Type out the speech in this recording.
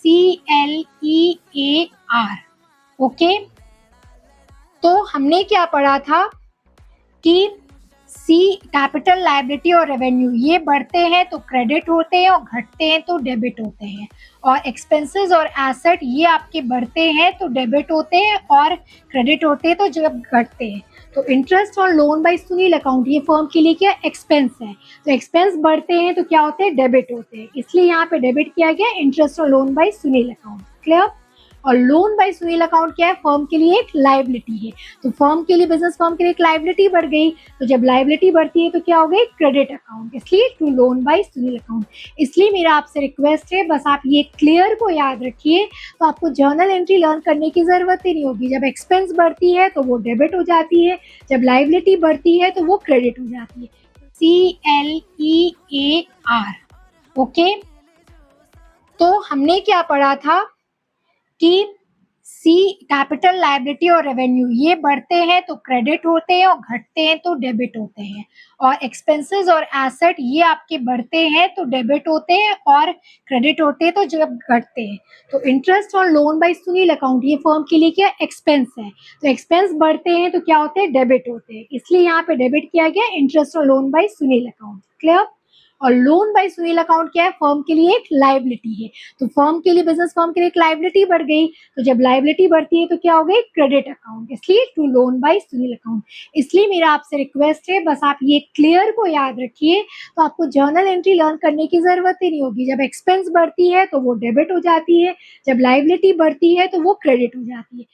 CLEAR। Okay, तो हमने क्या पढ़ा था कि सी कैपिटल, लायबिलिटी और रेवेन्यू ये बढ़ते हैं तो क्रेडिट होते हैं और घटते हैं तो डेबिट होते हैं, और एक्सपेंसेस और एसेट ये आपके बढ़ते हैं तो डेबिट होते हैं और क्रेडिट होते हैं तो जब घटते हैं। तो इंटरेस्ट और लोन बाय सुनील अकाउंट ये फर्म के लिए क्या एक्सपेंस है, तो एक्सपेंस बढ़ते हैं तो क्या होते हैं डेबिट होते हैं, इसलिए यहाँ पे डेबिट किया गया इंटरेस्ट और loan by Sunil account. Clear. और लोन बाय सुनील अकाउंट क्या है, फर्म के लिए एक लायबिलिटी है, तो फर्म के लिए, बिजनेस फर्म के लिए एक लायबिलिटी बढ़ गई, तो जब लायबिलिटी बढ़ती है तो क्या हो गई क्रेडिट अकाउंट, इसलिए to loan by Sunil account. इसलिए मेरा आपसे रिक्वेस्ट है, बस आप ये क्लियर को याद रखिए, तो आपको जर्नल एंट्री लर्न करने की जरूरत ही नहीं होगी। जब एक्सपेंस बढ़ती है तो वो डेबिट हो जाती है, जब लायबिलिटी बढ़ती है तो वो क्रेडिट हो जाती है। CLEAR। ओके, तो हमने क्या पढ़ा था कि सी कैपिटल, लायबिलिटी और रेवेन्यू ये बढ़ते हैं तो क्रेडिट होते हैं और घटते हैं तो डेबिट होते हैं, और एक्सपेंसेस और एसेट ये आपके बढ़ते हैं तो डेबिट होते हैं और क्रेडिट होते हैं तो जब घटते हैं। तो इंटरेस्ट और लोन बाय सुनील अकाउंट ये फर्म के लिए क्या एक्सपेंस है, तो एक्सपेंस बढ़ते हैं तो क्या होते हैं डेबिट होते हैं, इसलिए यहाँ पे डेबिट किया गया इंटरेस्ट और loan by Sunil account. Clear. और लोन बाय सुनील अकाउंट क्या है, फर्म के लिए एक लायबिलिटी है, तो फर्म के लिए, बिजनेस फर्म के लिए एक लायबिलिटी बढ़ गई, तो जब लायबिलिटी बढ़ती है तो क्या हो गई क्रेडिट अकाउंट, इसलिए to loan by Sunil account. इसलिए मेरा आपसे रिक्वेस्ट है, बस आप ये क्लियर को याद रखिए, तो आपको जर्नल एंट्री लर्न करने की जरूरत ही नहीं होगी। जब एक्सपेंस बढ़ती है तो वो डेबिट हो जाती है, जब लायबिलिटी बढ़ती है तो वो क्रेडिट हो जाती है।